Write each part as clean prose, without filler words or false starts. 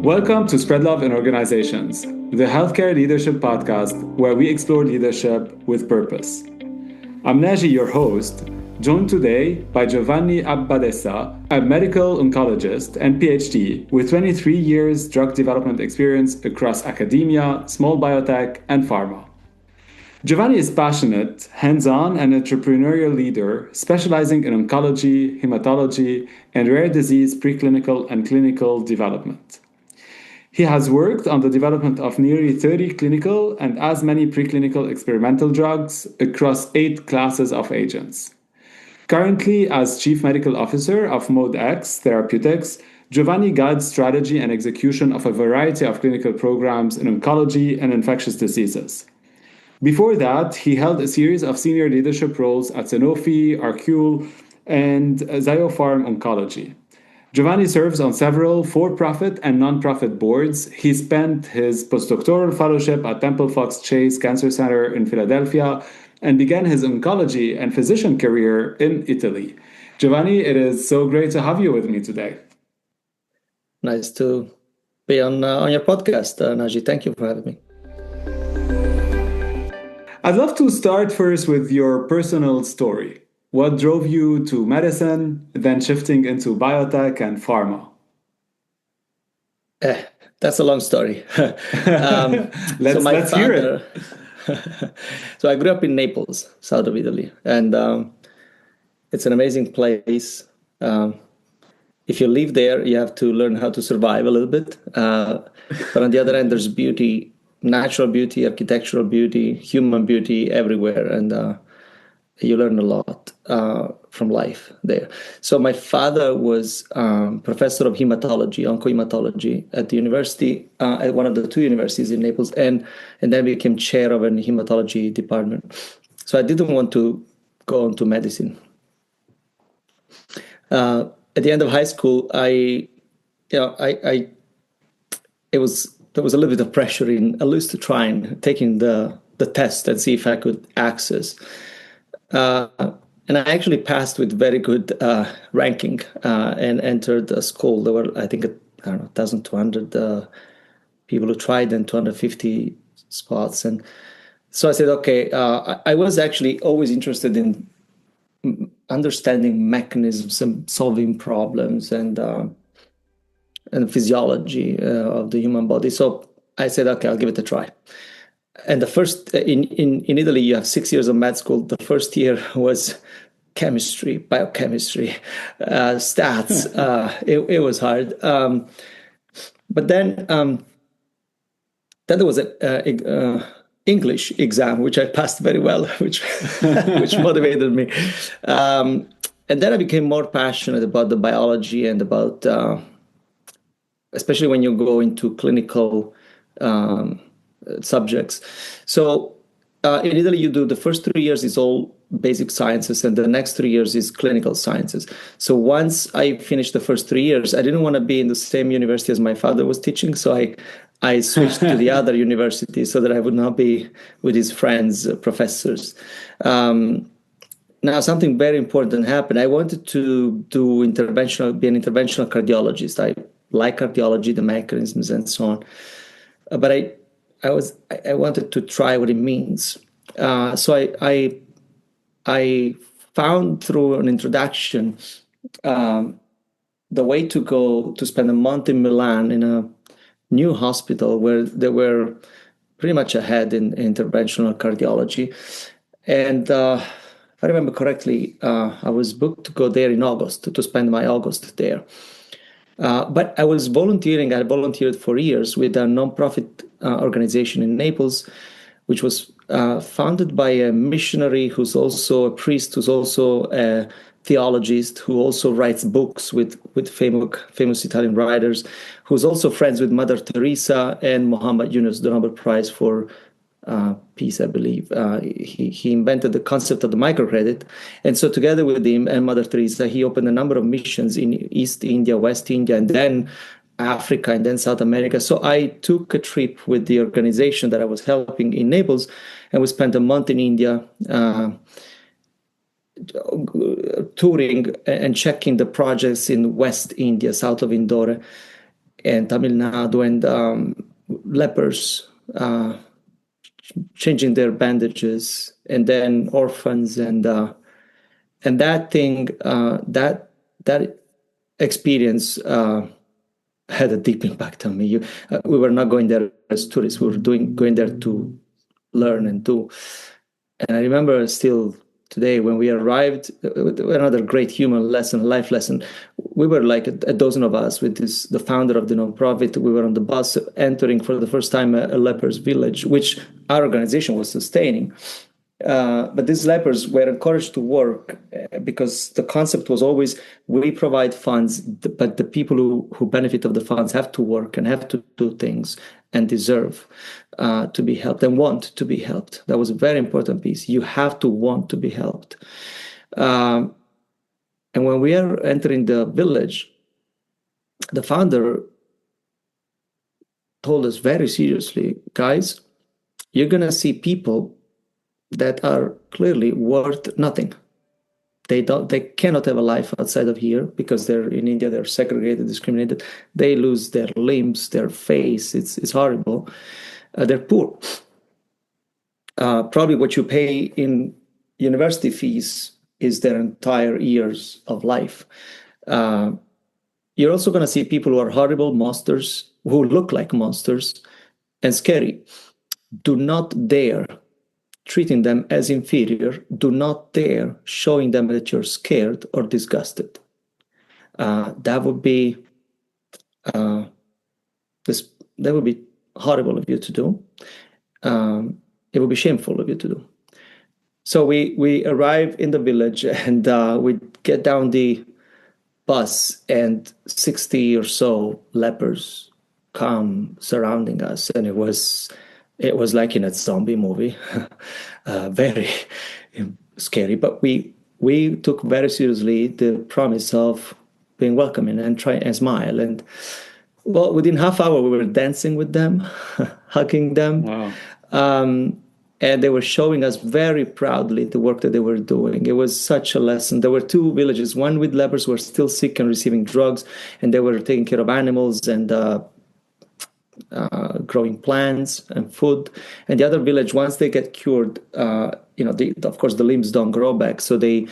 Welcome to Spread Love in Organizations, the healthcare leadership podcast where we explore leadership with purpose. I'm Naji, your host, joined today by Giovanni Abbadessa, a medical oncologist and PhD with 23 years drug development experience across academia, small biotech, and pharma. Giovanni is passionate, hands-on, and entrepreneurial leader specializing in oncology, hematology, and rare disease preclinical and clinical development. He has worked on the development of nearly 30 clinical and as many preclinical experimental drugs across 8 classes of agents. Currently, as Chief Medical Officer of ModeX Therapeutics, Giovanni guides strategy and execution of a variety of clinical programs in oncology and infectious diseases. Before that, he held a series of senior leadership roles at Sanofi, Arcule, and Zyopharm Oncology. Giovanni serves on several for-profit and non-profit boards. He spent his postdoctoral fellowship at Temple Fox Chase Cancer Center in Philadelphia and began his oncology and physician career in Italy. Giovanni, it is so great to have you with me today. Nice to be on your podcast, Naji. Thank you for having me. I'd love to start first with your personal story. What drove you to medicine, then shifting into biotech and pharma? That's a long story. Let's hear it. So I grew up in Naples, south of Italy, and it's an amazing place. If you live there, you have to learn how to survive a little bit. But on the other hand, there's beauty, natural beauty, architectural beauty, human beauty everywhere, and you learn a lot from life there. So my father was professor of hematology, oncohematology at the university, at one of the 2 universities in Naples, and then became chair of an hematology department. So I didn't want to go into medicine. At the end of high school, there was a little bit of pressure in at least to try and taking the test and see if I could access. And I actually passed with very good ranking and entered a school. There were, I think, 1,200 people who tried and 250 spots. And so I said, okay, I was actually always interested in understanding mechanisms and solving problems and physiology of the human body. So I said, okay, I'll give it a try. And the first, in Italy, you have 6 years of med school. The first year was chemistry, biochemistry, stats. It was hard. But then there was an English exam, which I passed very well, which motivated me. And then I became more passionate about the biology and about, especially when you go into clinical subjects. So in Italy, you do the first 3 years is all basic sciences, and the next 3 years is clinical sciences. So once I finished the first 3 years, I didn't want to be in the same university as my father was teaching. So I switched to the other university so that I would not be with his friends, professors. Now, something very important happened. I wanted to be an interventional cardiologist. I like cardiology, the mechanisms, and so on. But I wanted to try what it means. So I found through an introduction the way to go to spend a month in Milan in a new hospital where they were pretty much ahead in interventional cardiology. And if I remember correctly, I was booked to go there in August, to spend my August there. But I was volunteering. I volunteered for years with a nonprofit organization in Naples, which was founded by a missionary who's also a priest, who's also a theologist, who also writes books with famous Italian writers, who's also friends with Mother Teresa and Muhammad Yunus, the Nobel Prize for peace, I believe. He invented the concept of the microcredit. And so together with him and Mother Teresa, he opened a number of missions in East India, West India, and then Africa, and then South America. So I took a trip with the organization that I was helping in Naples, and we spent a month in India touring and checking the projects in West India, south of Indore. and Tamil Nadu, and lepers changing their bandages, and then orphans, and that thing, that experience had a deep impact on me. We were not going there as tourists; we were going there to learn and do. And I remember still today when we arrived, another great human lesson, life lesson. We were like a dozen of us with the founder of the nonprofit. We were on the bus entering for the first time a lepers village, which our organization was sustaining. But these lepers were encouraged to work because the concept was always we provide funds, but the people who benefit of the funds have to work and have to do things and deserve to be helped and want to be helped. That was a very important piece. You have to want to be helped. And when we are entering the village, the founder told us very seriously, guys, you're going to see people that are clearly worth nothing. They cannot have a life outside of here because they're in India, they're segregated, discriminated. They lose their limbs, their face. It's horrible. They're poor. Probably what you pay in university fees is their entire years of life. You're also going to see people who are horrible monsters, who look like monsters and scary. Do not dare treating them as inferior. Do not dare showing them that you're scared or disgusted. That would be horrible of you to do. It would be shameful of you to do. So we arrive in the village and we get down the bus, and 60 or so lepers come surrounding us, and it was like in a zombie movie, very scary. But we took very seriously the promise of being welcoming and try and smile. And well, within half hour, we were dancing with them, hugging them. Wow. And they were showing us very proudly the work that they were doing. It was such a lesson. There were two villages, one with lepers who were still sick and receiving drugs, and they were taking care of animals and growing plants and food. And the other village, once they get cured, of course the limbs don't grow back, so they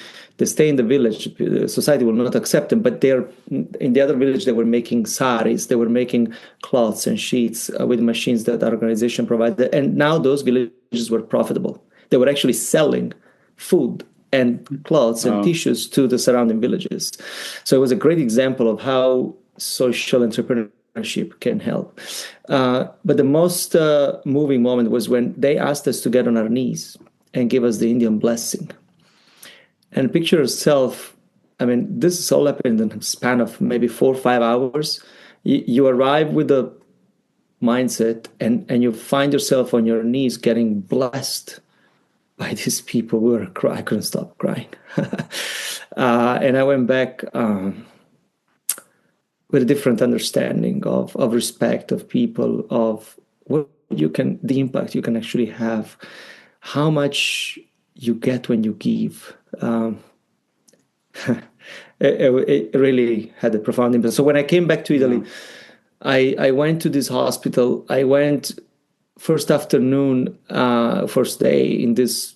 stay in the village. Society will not accept them, but in the other village they were making saris, they were making cloths and sheets with machines that our organization provided. And now those villages were profitable. They were actually selling food and clothes and tissues to the surrounding villages. So it was a great example of how social entrepreneurship can help. But the most moving moment was when they asked us to get on our knees and give us the Indian blessing. And picture yourself, I mean, this is all happened in the span of maybe 4 or 5 hours. You arrive with a mindset and you find yourself on your knees getting blessed by these people. I couldn't stop crying. And I went back with a different understanding of respect of people, of the impact you can actually have, how much you get when you give. It really had a profound impact. So when I came back to Italy, I went to this hospital. I went first afternoon, first day in this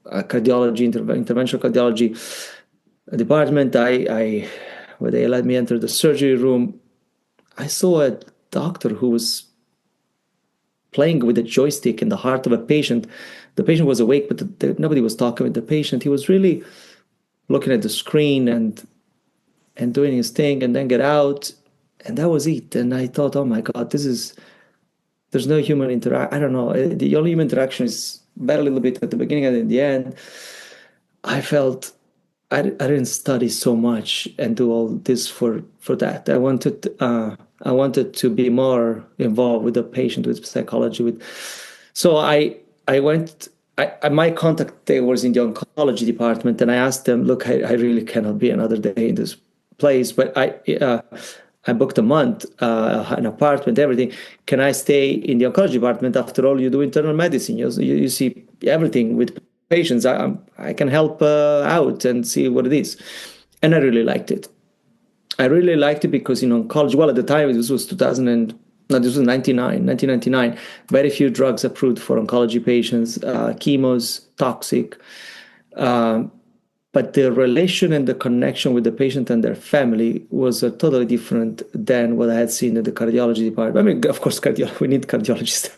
cardiology, interventional cardiology department. When they let me enter the surgery room, I saw a doctor who was playing with a joystick in the heart of a patient. The patient was awake, but nobody was talking with the patient. He was really looking at the screen and doing his thing, and then get out, and that was it. And I thought, oh my God, there's no human interaction. I don't know. The only human interaction is very little bit at the beginning and in the end. I felt I didn't study so much and do all this for that. I wanted to be more involved with the patient, with psychology. So I went. My contact there was in the oncology department, and I asked them, "Look, I really cannot be another day in this place, but I booked a month, an apartment, everything. Can I stay in the oncology department? After all, you do internal medicine. You see everything with patients. I can help out and see what it is." And I really liked it. I really liked it because in oncology, well, at the time, this was 2000 and, no, this was 1999, very few drugs approved for oncology patients, chemos, toxic. But the relation and the connection with the patient and their family was totally different than what I had seen in the cardiology department. I mean, of course, we need cardiologists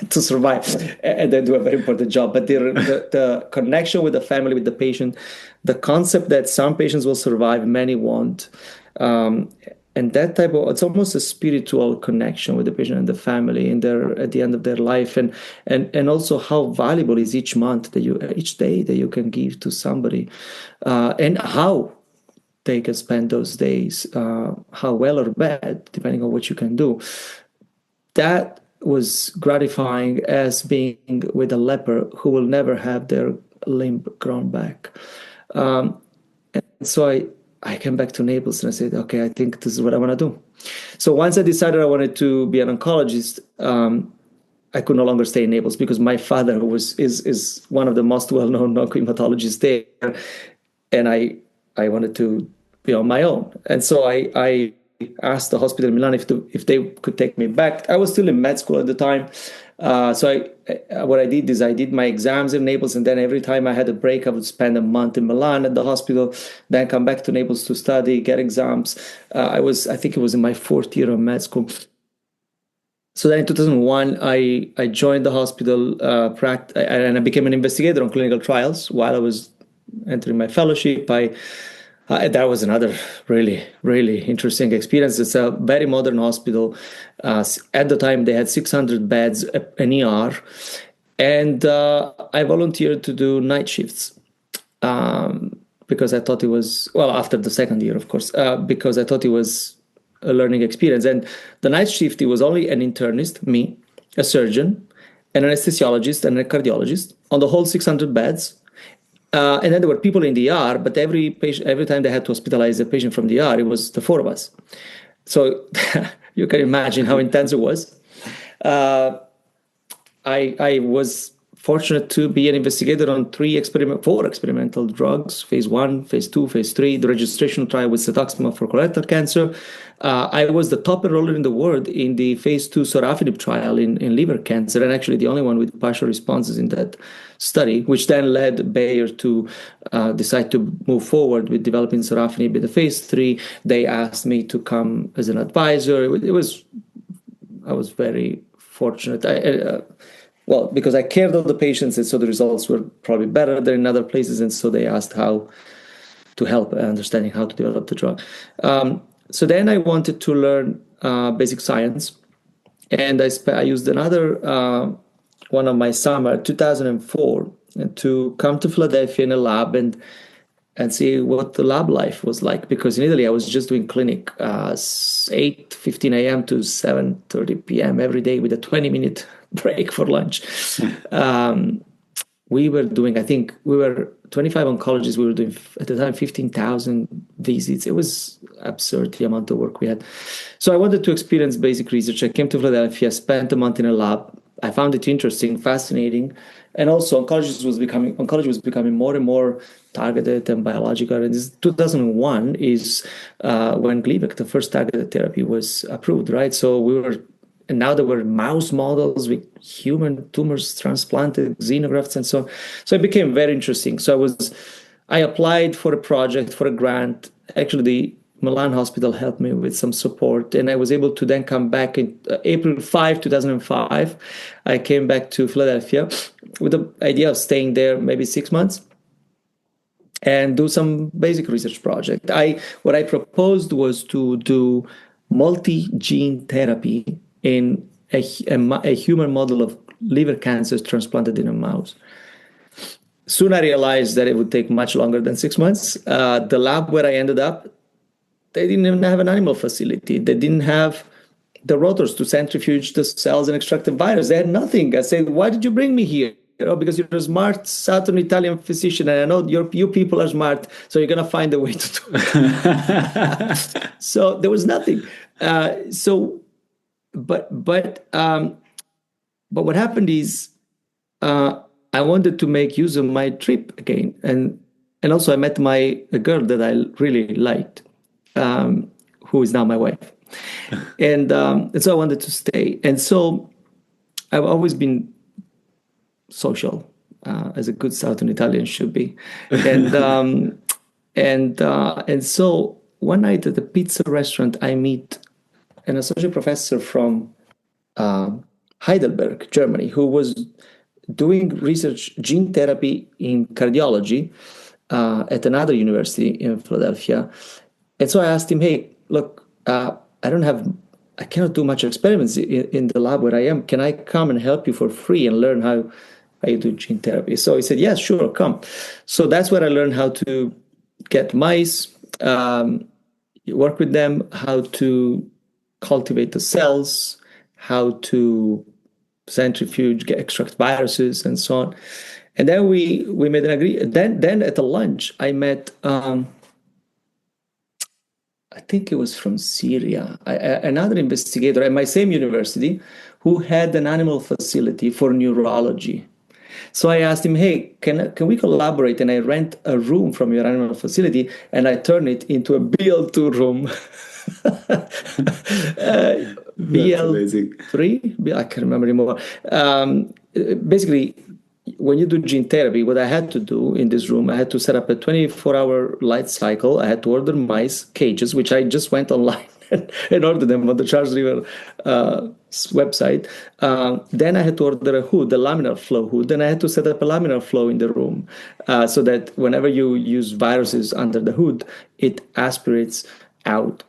to survive, and they do a very important job. But the connection with the family, with the patient, the concept that some patients will survive, many won't, and that type of, it's almost a spiritual connection with the patient and the family in at the end of their life, and also how valuable is each day that you can give to somebody, and how they can spend those days, how well or bad, depending on what you can do. That was gratifying as being with a leper who will never have their limb grown back. And so I came back to Naples and I said, okay, I think this is what I want to do. So once I decided I wanted to be an oncologist, I could no longer stay in Naples because my father is one of the most well-known hematologists there, and I wanted to be on my own. And so I asked the hospital in Milan if they could take me back. I was still in med school at the time. So what I did is I did my exams in Naples, and then every time I had a break, I would spend a month in Milan at the hospital, then come back to Naples to study, get exams. I think it was in my fourth year of med school. So then in 2001, I joined the hospital and I became an investigator on clinical trials while I was entering my fellowship. That was another really, really interesting experience. It's a very modern hospital. At the time, they had 600 beds, an ER, and I volunteered to do night shifts because I thought it was, well, after the second year, of course, because I thought it was a learning experience. And the night shift, it was only an internist, me, a surgeon, an anesthesiologist, and a cardiologist on the whole 600 beds. And then there were people in the ER, but every time they had to hospitalize a patient from the ER, it was the four of us. So you can imagine how intense it was. I was fortunate to be an investigator on four experimental drugs, phase 1, phase 2, phase 3, the registration trial with cetuximab for colorectal cancer. I was the top enroller in the world in the phase 2 sorafenib trial in liver cancer, and actually the only one with partial responses in that study, which then led Bayer to decide to move forward with developing sorafenib in the phase 3. They asked me to come as an advisor. I was very fortunate. Well, because I cared of the patients, and so the results were probably better than in other places, and so they asked how to help understanding how to develop the drug. So then I wanted to learn basic science, and I used another one of my summer, 2004, to come to Philadelphia in a lab and see what the lab life was like. Because in Italy, I was just doing clinic 8:15 a.m. to 7:30 p.m. every day with a 20-minute break for lunch. We were doing, I think we were 25 oncologists. We were doing at the time 15,000 visits. It was absurd, the amount of work we had. So I wanted to experience basic research. I came to Philadelphia, spent a month in a lab. I found it interesting, fascinating. And also oncology was becoming more and more targeted and biological. And this 2001 is when Gleevec, the first targeted therapy, was approved, right? And now there were mouse models with human tumors transplanted, xenografts, and so on. So it became very interesting. So I applied for a project, for a grant. Actually, the Milan hospital helped me with some support, and I was able to then come back in April 5, 2005. I came back to Philadelphia with the idea of staying there maybe 6 months and do some basic research project. What I proposed was to do multi-gene therapy in a human model of liver cancer transplanted in a mouse. Soon I realized that it would take much longer than 6 months. The lab where I ended up, they didn't even have an animal facility. They didn't have the rotors to centrifuge the cells and extract the virus. They had nothing. I said, why did you bring me here? Because you're a smart Southern Italian physician, and I know you people are smart, so you're going to find a way to do it. So there was nothing. But what happened is I wanted to make use of my trip again, and also I met a girl that I really liked. who is now my wife. And so I wanted to stay. And so I've always been social, as a good Southern Italian should be. And so one night at the pizza restaurant, I meet an associate professor from Heidelberg, Germany, who was doing research gene therapy in cardiology at another university in Philadelphia. And so I asked him, hey, look, I cannot do much experiments in the lab where I am. Can I come and help you for free and learn how you do gene therapy? So he said, yes, sure, come. So that's where I learned how to get mice, work with them, how to cultivate the cells, how to centrifuge, extract viruses, and so on. And then we made an agreement. Then at the lunch, I met, I think it was from Syria, another investigator at my same university who had an animal facility for neurology. So I asked him, hey, can we collaborate? And I rent a room from your animal facility and I turn it into a BL2 room. BL3? I can't remember anymore. Basically, when you do gene therapy, what I had to do in this room, I had to set up a 24-hour light cycle. I had to order mice cages, which I just went online and ordered them on the Charles River website. Then I had to order a hood, a laminar flow hood. Then I had to set up a laminar flow in the room so that whenever you use viruses under the hood, it aspirates out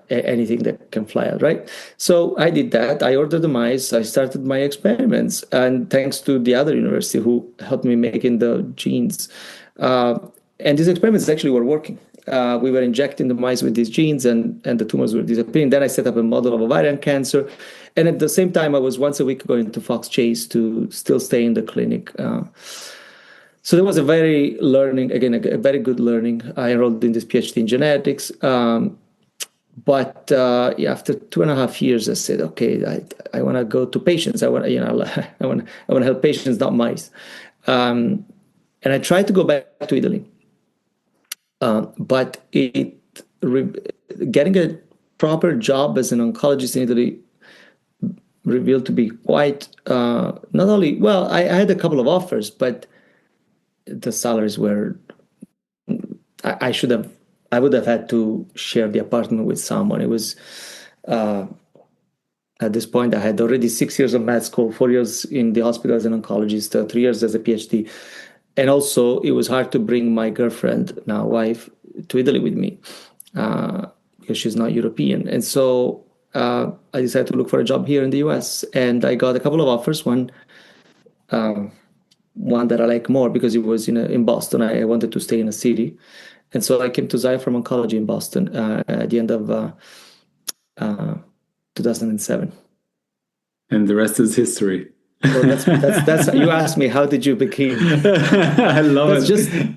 anything that can fly out, right? So I did that. I ordered the mice. I started my experiments. And thanks to the other university who helped me making the genes. And these experiments actually were working. We were injecting the mice with these genes and the tumors were disappearing. Then I set up a model of ovarian cancer. And at the same time, I was once a week going to Fox Chase to still stay in the clinic. So there was a very very good learning. I enrolled in this PhD in genetics. But after 2.5 years, I said, okay, I want to go to patients. I want to help patients, not mice. And I tried to go back to Italy. But getting a proper job as an oncologist in Italy revealed to be quite not only, well, I had a couple of offers, but the salaries were, I would have had to share the apartment with someone. It was, at this point, I had already 6 years of med school, 4 years in the hospital as an oncologist, 3 years as a PhD. And also, it was hard to bring my girlfriend, now wife, to Italy with me because she's not European. And so I decided to look for a job here in the US. And I got a couple of offers. One that I like more because it was in Boston. I wanted to stay in a city. And so I came to Zaya from Oncology in Boston at the end of 2007. And the rest is history. Well, that's you asked me, how did you begin? I love it.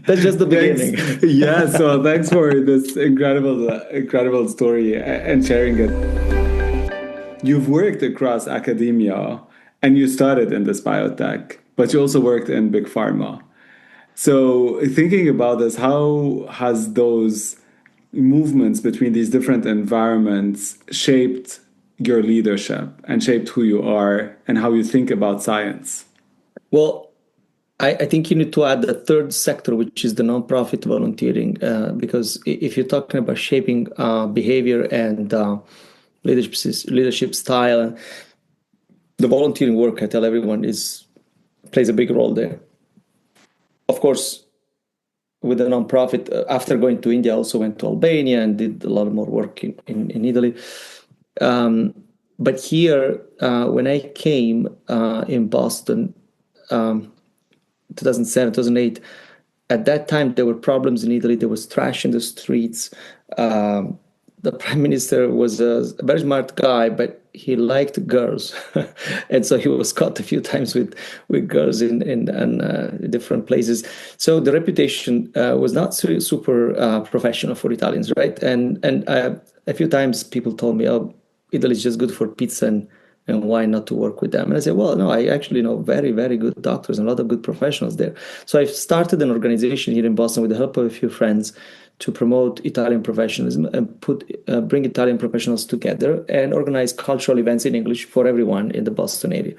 That's just the beginning. Yeah, so thanks for this incredible story and sharing it. You've worked across academia and you started in this biotech, but you also worked in big pharma. So thinking about this, how has those movements between these different environments shaped your leadership and shaped who you are and how you think about science? Well, I think you need to add the third sector, which is the nonprofit volunteering, because if you're talking about shaping behavior and leadership style, the volunteering work, I tell everyone, plays a big role there. Of course, with the nonprofit, after going to India, I also went to Albania and did a lot more work in Italy. But here, when I came in Boston, 2007, 2008, at that time, there were problems in Italy. There was trash in the streets. The prime minister was a very smart guy, but he liked girls. And so he was caught a few times with girls in different places. So the reputation was not super professional for Italians, right? And a few times people told me, oh, Italy is just good for pizza and why not to work with them? And I said, well, no, I actually know very, very good doctors and a lot of good professionals there. So I started an organization here in Boston with the help of a few friends to promote Italian professionalism and bring Italian professionals together and organize cultural events in English for everyone in the Boston area.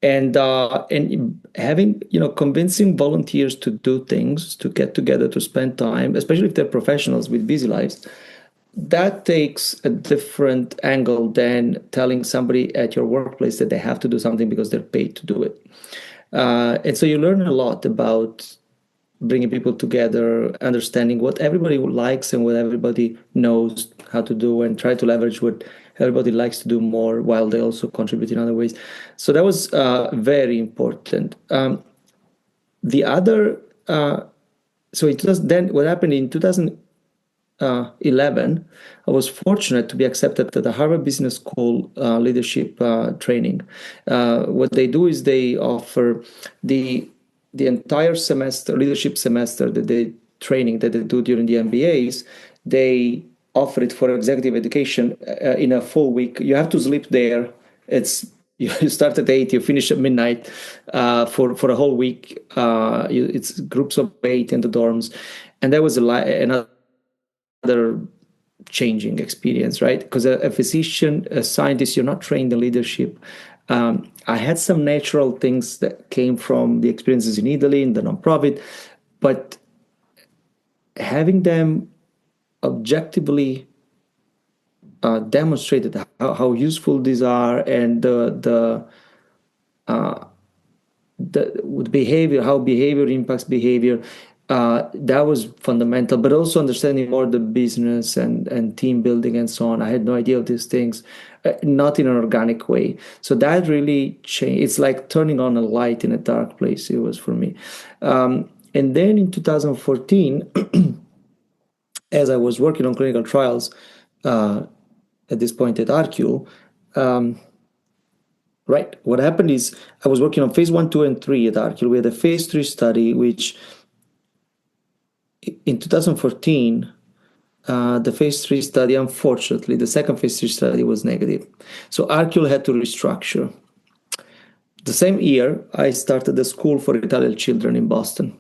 And having, convincing volunteers to do things, to get together, to spend time, especially if they're professionals with busy lives, that takes a different angle than telling somebody at your workplace that they have to do something because they're paid to do it. And so you learn a lot about bringing people together, understanding what everybody likes and what everybody knows how to do, and try to leverage what everybody likes to do more while they also contribute in other ways. So that was very important. The other, so it was then what happened in 2011, I was fortunate to be accepted at the Harvard Business School leadership training. What they do is they offer the entire semester, leadership semester, training that they do during the MBAs. They offer it for executive education in a full week. You have to sleep there. You start at 8, you finish at midnight for a whole week. It's groups of 8 in the dorms, and that was another changing experience, right? Because a physician, a scientist, you're not trained in leadership. I had some natural things that came from the experiences in Italy, in the nonprofit, but having them objectively demonstrated how useful these are, and the behavior, how behavior impacts behavior, that was fundamental. But also understanding more the business and team building and so on. I had no idea of these things, not in an organic way. So that really changed. It's like turning on a light in a dark place. It was for me. And then in 2014, as I was working on clinical trials, at this point at Arcule, right, what happened is I was working on phase 1, 2, and 3 at Arcule. We had a phase 3 study, which in 2014, the phase 3 study, unfortunately, the second phase 3 study was negative. So Arcule had to restructure. The same year, I started the School for Italian Children in Boston.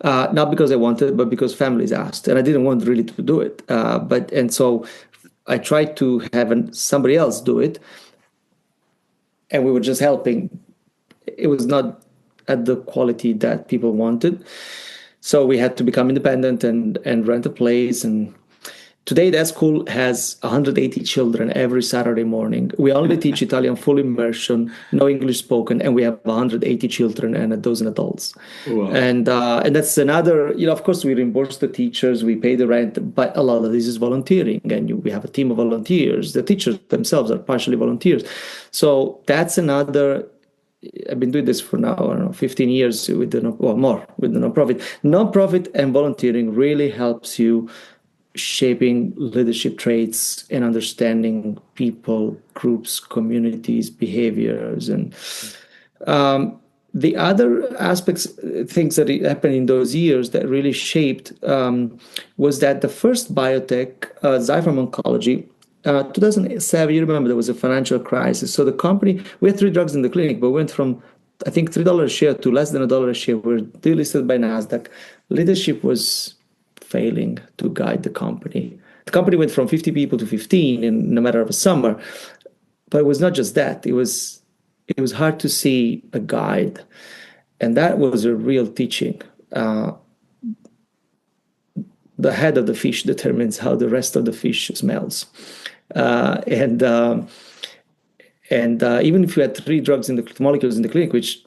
Not because I wanted, but because families asked, and I didn't want really to do it. And so I tried to have somebody else do it, and we were just helping. It was not at the quality that people wanted, so we had to become independent and rent a place. And today, that school has 180 children every Saturday morning. We only teach Italian full immersion, no English spoken, and we have 180 children and a dozen adults. Wow. And that's another, of course, we reimburse the teachers, we pay the rent, but a lot of this is volunteering, and we have a team of volunteers. The teachers themselves are partially volunteers. So that's another. I've been doing this for now, 15 years with the nonprofit. Nonprofit and volunteering really helps you shaping leadership traits and understanding people, groups, communities, behaviors. And the other aspects, things that happened in those years that really shaped was that the first biotech, Zypharm Oncology, 2007, you remember there was a financial crisis. So the company, we had 3 drugs in the clinic, but went from, I think, $3 a share to less than $1 a share. We were delisted by NASDAQ. Leadership was failing to guide the company. The company went from 50 people to 15 in a matter of a summer. But it was not just that. It was hard to see a guide. And that was a real teaching. The head of the fish determines how the rest of the fish smells. And even if you had 3 drugs molecules in the clinic, which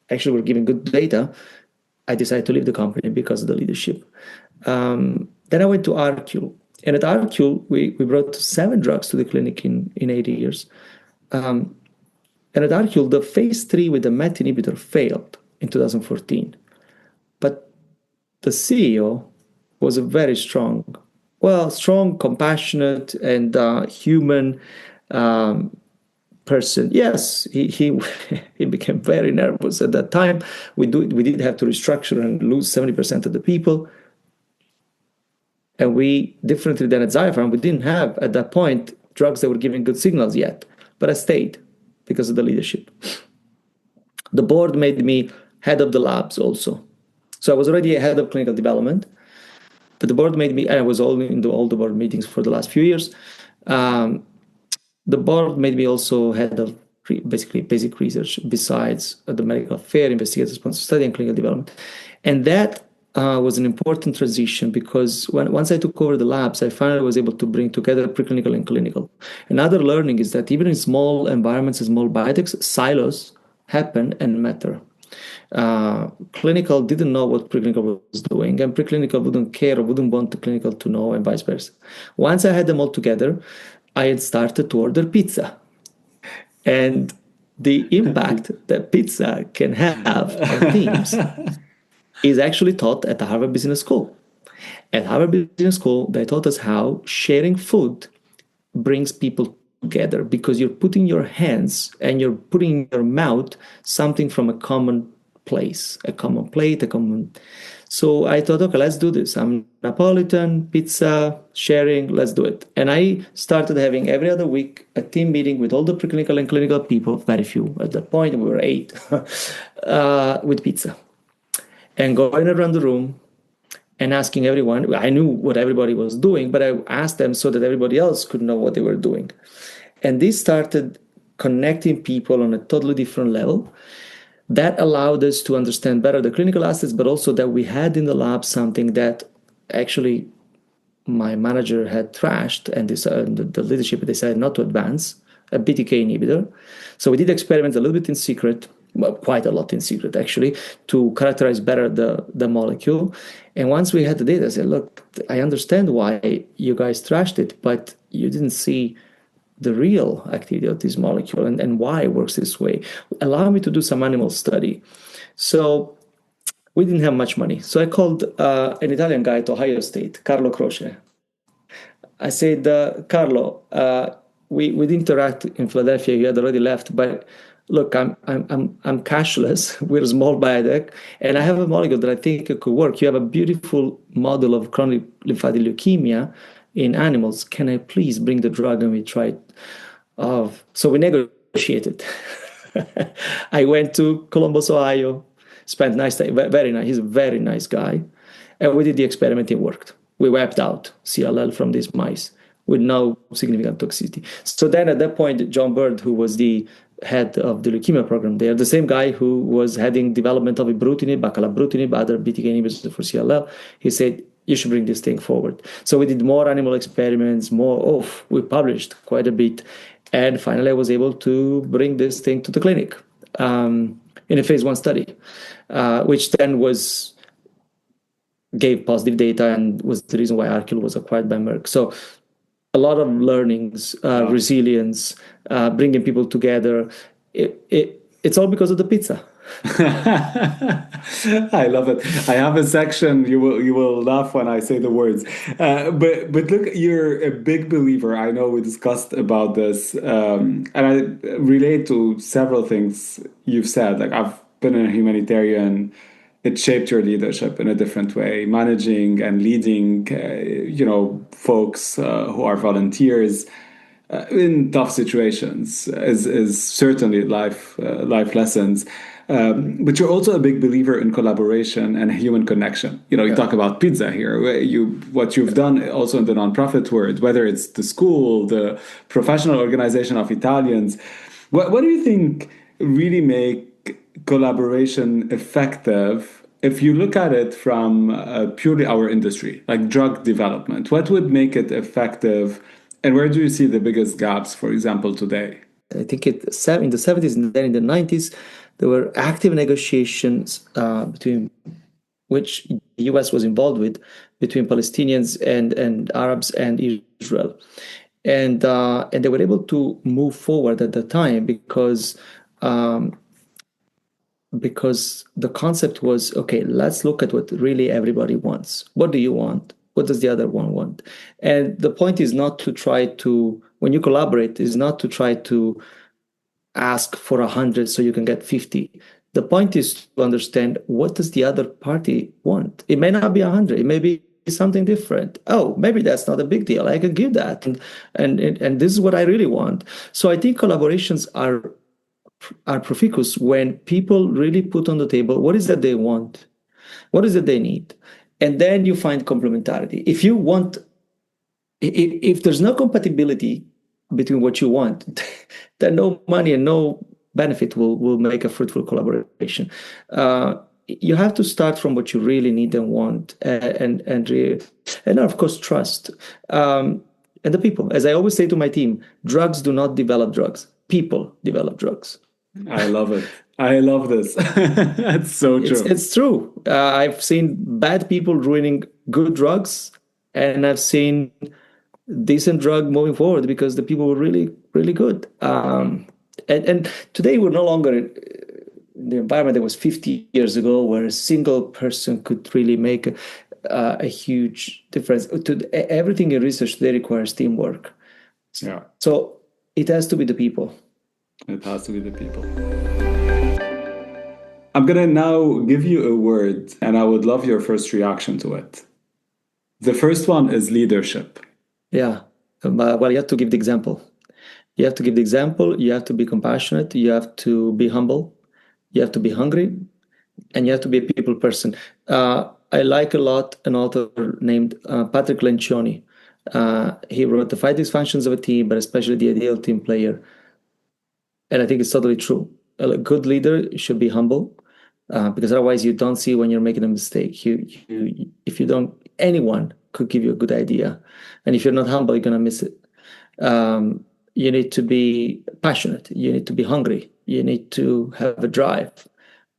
actually were giving good data, I decided to leave the company because of the leadership. Then I went to Arcule. And at Arcule, we brought 7 drugs to the clinic in 80 years. And at Arcule, the phase 3 with the MET inhibitor failed in 2014. But the CEO was a very strong, compassionate, and human person. Yes, he became very nervous at that time. We did have to restructure and lose 70% of the people. And we, differently than at Zypharm, we didn't have, at that point, drugs that were giving good signals yet. But I stayed because of the leadership. The board made me head of the labs also. So I was already a head of clinical development. But the board made me, I was all in all the board meetings for the last few years. The board made me also head of basically basic research besides the medical affair, investigator sponsored study, and clinical development. And that was an important transition because once I took over the labs, I finally was able to bring together preclinical and clinical. Another learning is that even in small environments and small biotechs, silos happen and matter. Clinical didn't know what preclinical was doing, and preclinical wouldn't care or wouldn't want the clinical to know, and vice versa. Once I had them all together, I had started to order pizza. And the impact that pizza can have on teams is actually taught at the Harvard Business School. At Harvard Business School, they taught us how sharing food brings people together because you're putting your hands and you're putting in your mouth something from a common place, a common plate, a common... So I thought, okay, let's do this. I'm Napolitan, pizza, sharing, let's do it. And I started having every other week a team meeting with all the preclinical and clinical people, very few at that point, we were 8, with pizza. And going around the room and asking everyone, I knew what everybody was doing, but I asked them so that everybody else could know what they were doing. And this started connecting people on a totally different level. That allowed us to understand better the clinical aspects, but also that we had in the lab something that actually my manager had trashed, and the leadership decided not to advance, a BTK inhibitor. So we did experiments a little bit in secret, well, quite a lot in secret actually, to characterize better the molecule. And once we had the data, I said, look, I understand why you guys trashed it, but you didn't see the real activity of this molecule and why it works this way. Allow me to do some animal study. So we didn't have much money. So I called an Italian guy at Ohio State, Carlo Croce. I said, Carlo, we didn't interact in Philadelphia. You had already left, but look, I'm cashless. We're a small biotech, and I have a molecule that I think it could work. You have a beautiful model of chronic lymphatic leukemia in animals. Can I please bring the drug and we try it? So we negotiated. I went to Columbus, Ohio, spent nice time, very nice. He's a very nice guy. And we did the experiment. It worked. We wiped out CLL from these mice with no significant toxicity. So then at that point, John Bird, who was the head of the leukemia program there, the same guy who was heading development of ibrutinib, acalabrutinib, other BTK inhibitors for CLL, he said, you should bring this thing forward. So we did more animal experiments, we published quite a bit. And finally, I was able to bring this thing to the clinic in a phase 1 study, which then gave positive data and was the reason why Arkell was acquired by Merck. So a lot of learnings, resilience, bringing people together. It's all because of the pizza. I love it. I have a section. You will laugh when I say the words. But look, you're a big believer. I know we discussed about this, and I relate to several things you've said. Like I've been a humanitarian. It shaped your leadership in a different way, managing and leading, folks who are volunteers in tough situations is certainly life lessons. But you're also a big believer in collaboration and human connection. You talk about pizza here. What you've done also in the nonprofit world, whether it's the school, the professional organization of Italians. What do you think really make collaboration effective if you look at it from purely our industry, like drug development? What would make it effective, and where do you see the biggest gaps, for example, today? I think in the 70s and then in the 90s, there were active negotiations between which the US was involved with between Palestinians and Arabs and Israel. And they were able to move forward at the time because the concept was, okay, let's look at what really everybody wants. What do you want? What does the other one want? And the point is not to try to, when you collaborate, is not to try to ask for 100 so you can get 50. The point is to understand, what does the other party want? It may not be 100. It may be something different. Oh, maybe that's not a big deal. I can give that. And this is what I really want. So I think collaborations are profuse when people really put on the table what is that they want, what is it they need, And then you find complementarity. If there's no compatibility between what you want, then no money and no benefit will make a fruitful collaboration. You have to start from what you really need and want, and of course trust, and the people. As I always say to my team, drugs do not develop drugs; people develop drugs. I love it. I love this. That's so true. It's true. I've seen bad people ruining good drugs, and I've seen decent drug moving forward because the people were really, really good. And today we're no longer in the environment that was 50 years ago, where a single person could really make a huge difference. Everything in research today requires teamwork. Yeah. So it has to be the people. It has to be the people. I'm going to now give you a word, and I would love your first reaction to it. The first one is leadership. Yeah. Well, you have to give the example. You have to give the example. You have to be compassionate. You have to be humble. You have to be hungry. And you have to be a people person. I like a lot an author named Patrick Lencioni. He wrote The 5 Dysfunctions of a Team, but especially the ideal team player. And I think it's totally true. A good leader should be humble, because otherwise you don't see when you're making a mistake. If you don't, anyone could give you a good idea. And if you're not humble, you're going to miss it. You need to be passionate. You need to be hungry. You need to have a drive.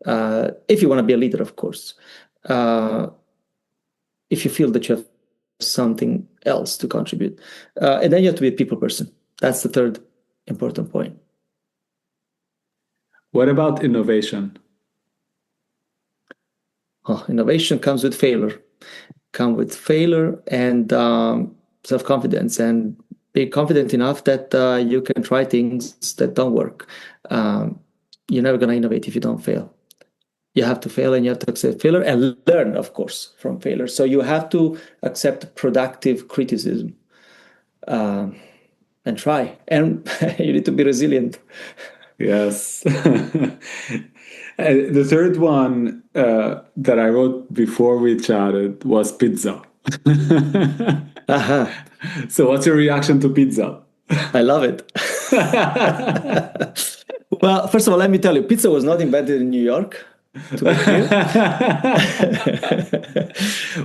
If you want to be a leader, of course. If you feel that you have something else to contribute. And then you have to be a people person. That's the third important point. What about innovation? Innovation comes with failure. And self-confidence, and be confident enough that you can try things that don't work. You're never going to innovate if you don't fail. You have to fail, and you have to accept failure and learn, of course, from failure. So you have to accept productive criticism and try. And you need to be resilient. Yes. The third one that I wrote before we chatted was pizza. So what's your reaction to pizza? I love it. Well, first of all, let me tell you, pizza was not invented in New York. To be clear.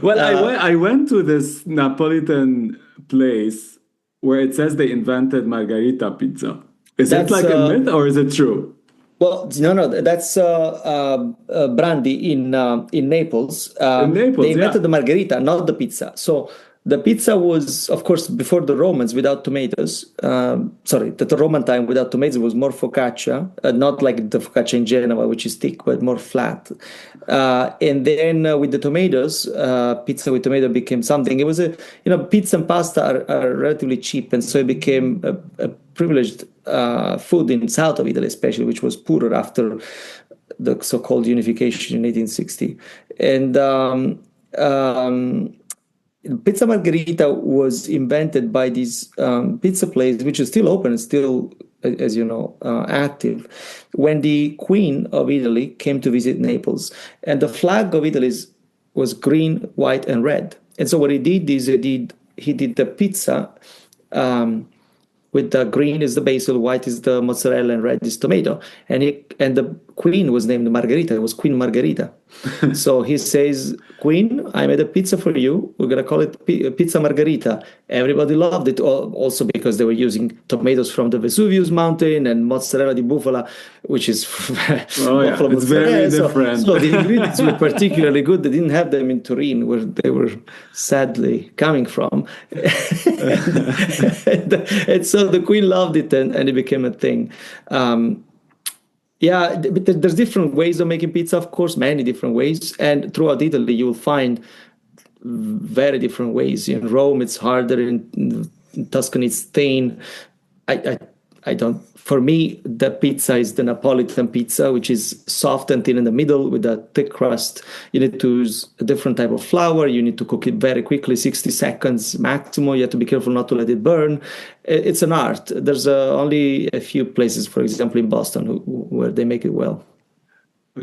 Well, I went to this Napolitan place where it says they invented margarita pizza. Is that like a myth, or is it true? Well, no, that's brandy in Naples. In Naples, they invented the margarita, not the pizza. So the pizza was, of course, before the Romans, without tomatoes. The Roman time without tomatoes was more focaccia, not like the focaccia in Genoa, which is thick, but more flat. And then with the tomatoes, pizza with tomato became something. It was pizza and pasta are relatively cheap, and so it became a privileged food in south of Italy, especially, which was poorer after the so-called unification in 1860. And pizza margherita was invented by these pizza places, which is still open, still, as you know, active, when the Queen of Italy came to visit Naples. And the flag of Italy was green, white, and red. And so what he did is he did the pizza with the green is the basil, white is the mozzarella, and red is tomato. And the queen was named Margherita. It was Queen Margherita. So he says, Queen, I made a pizza for you. We're going to call it Pizza Margherita. Everybody loved it, also because they were using tomatoes from the Vesuvius mountain and mozzarella di bufala, which is it's very different. So the ingredients were particularly good. They didn't have them in Turin, where they were sadly coming from. and so the Queen loved it, and it became a thing. But there's different ways of making pizza, of course, many different ways. And throughout Italy, you will find very different ways. In Rome, it's harder. In Tuscany, it's thin. I don't. For me, the pizza is the Napolitan pizza, which is soft and thin in the middle with a thick crust. You need to use a different type of flour. You need to cook it very quickly, 60 seconds maximum. You have to be careful not to let it burn. It's an art. There's only a few places, for example, in Boston, where they make it well.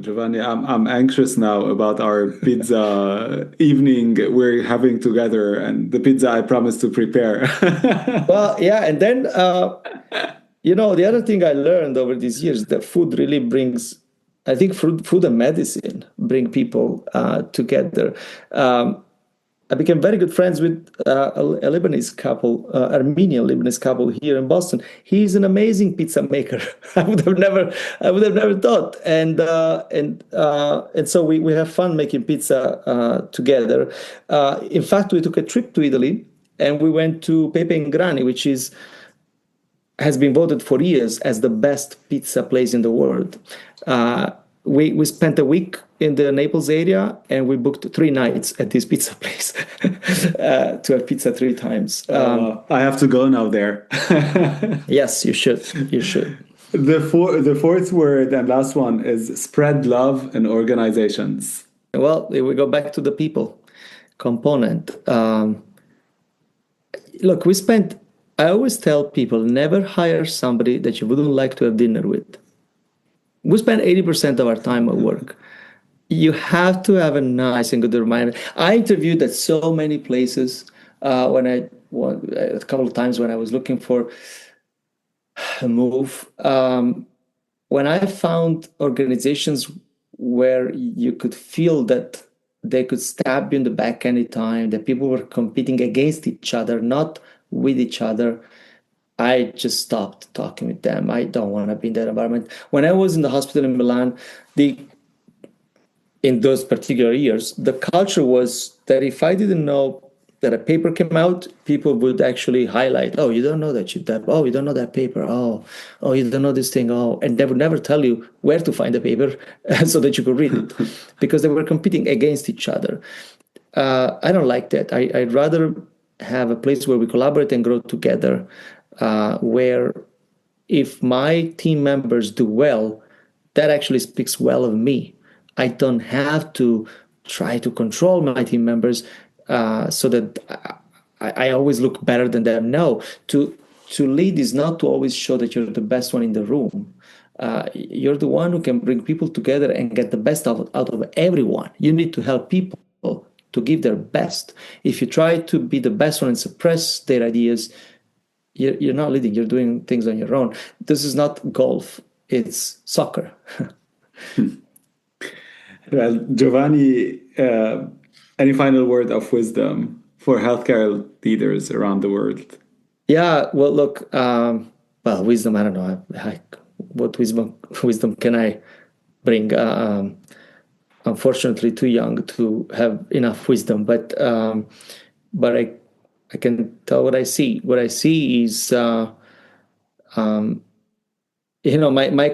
Giovanni, I'm anxious now about our pizza evening we're having together and the pizza I promised to prepare. Well, yeah, and then the other thing I learned over these years that food really brings. I think food and medicine bring people together. I became very good friends with a Lebanese couple, Armenian Lebanese couple here in Boston. He's an amazing pizza maker. I would have never thought. And so we have fun making pizza together. In fact, we took a trip to Italy and we went to Pepe and Grani, which has been voted for years as the best pizza place in the world. We spent a week in the Naples area and we booked 3 nights at this pizza place to have pizza 3 times. I have to go now there. Yes, you should. You should. The fourth word and last one is spread love in organizations. Well, we go back to the people component. Look, I always tell people never hire somebody that you wouldn't like to have dinner with. We spend 80% of our time at work. You have to have a nice and good environment. I interviewed at so many places a couple of times when I was looking for a move. When I found organizations where you could feel that they could stab you in the back anytime, that people were competing against each other, not with each other, I just stopped talking with them. I don't want to be in that environment. When I was in the hospital in Milan, in those particular years, the culture was that if I didn't know that a paper came out, people would actually highlight, oh, you don't know that oh, you don't know that paper. Oh, you don't know this thing. Oh, and they would never tell you where to find the paper so that you could read it because they were competing against each other. I don't like that. I'd rather have a place where we collaborate and grow together, where if my team members do well, that actually speaks well of me. I don't have to try to control my team members so that I always look better than them. No, to lead is not to always show that you're the best one in the room. You're the one who can bring people together and get the best out of everyone. You need to help people to give their best. If you try to be the best one and suppress their ideas, you're not leading. You're doing things on your own. This is not golf. It's soccer. Well, Giovanni, any final word of wisdom for healthcare leaders around the world? Yeah, well, look, wisdom, I don't know. What wisdom can I bring? Unfortunately, too young to have enough wisdom, but I can tell what I see. What I see is, my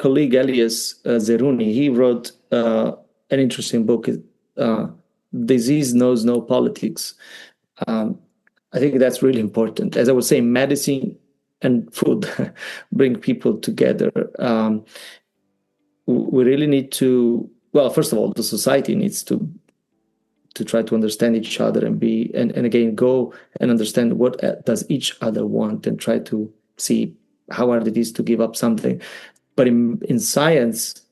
colleague Elias Zeruni, he wrote an interesting book, Disease Knows No Politics. I think that's really important. As I was saying, medicine and food bring people together. We really need to, well, first of all, the society needs to try to understand each other and again, go and understand what does each other want and try to see how hard it is to give up something. But in science,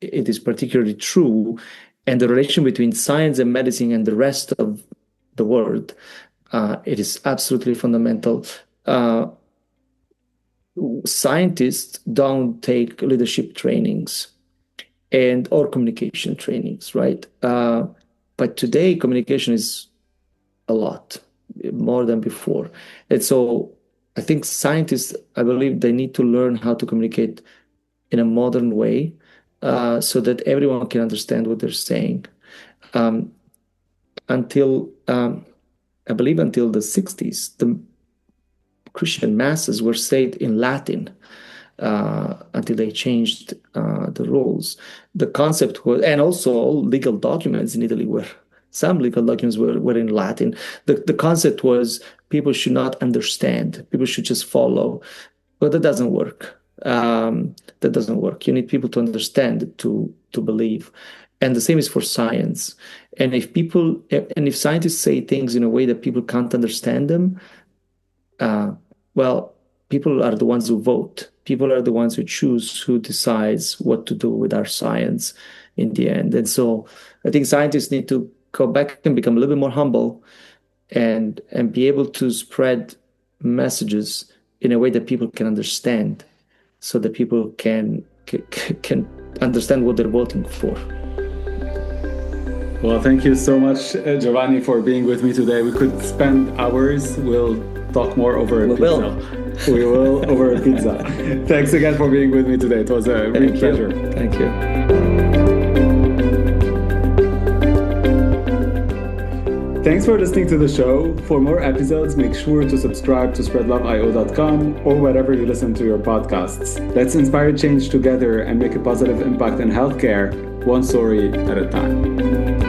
it is particularly true. And the relation between science and medicine and the rest of the world, it is absolutely fundamental. Scientists don't take leadership trainings or communication trainings, right? But today, communication is a lot more than before. And so I think scientists, I believe they need to learn how to communicate in a modern way so that everyone can understand what they're saying. I believe until the 60s, the Christian masses were said in Latin until they changed the rules. The concept was, and also all legal documents in Italy some legal documents were in Latin. The concept was people should not understand, people should just follow. But that doesn't work. That doesn't work. You need people to understand, to believe. And the same is for science. And if scientists say things in a way that people can't understand them, well, people are the ones who vote. People are the ones who choose, who decides what to do with our science in the end. And so I think scientists need to go back and become a little bit more humble and be able to spread messages in a way that people can understand, so that people can understand what they're voting for. Well, thank you so much, Giovanni, for being with me today. We could spend hours. We'll talk more over a pizza. We will over a pizza. Thanks again for being with me today. It was a real pleasure. Thank you. Thanks for listening to the show. For more episodes, make sure to subscribe to spreadloveio.com or wherever you listen to your podcasts. Let's inspire change together and make a positive impact in healthcare, one story at a time.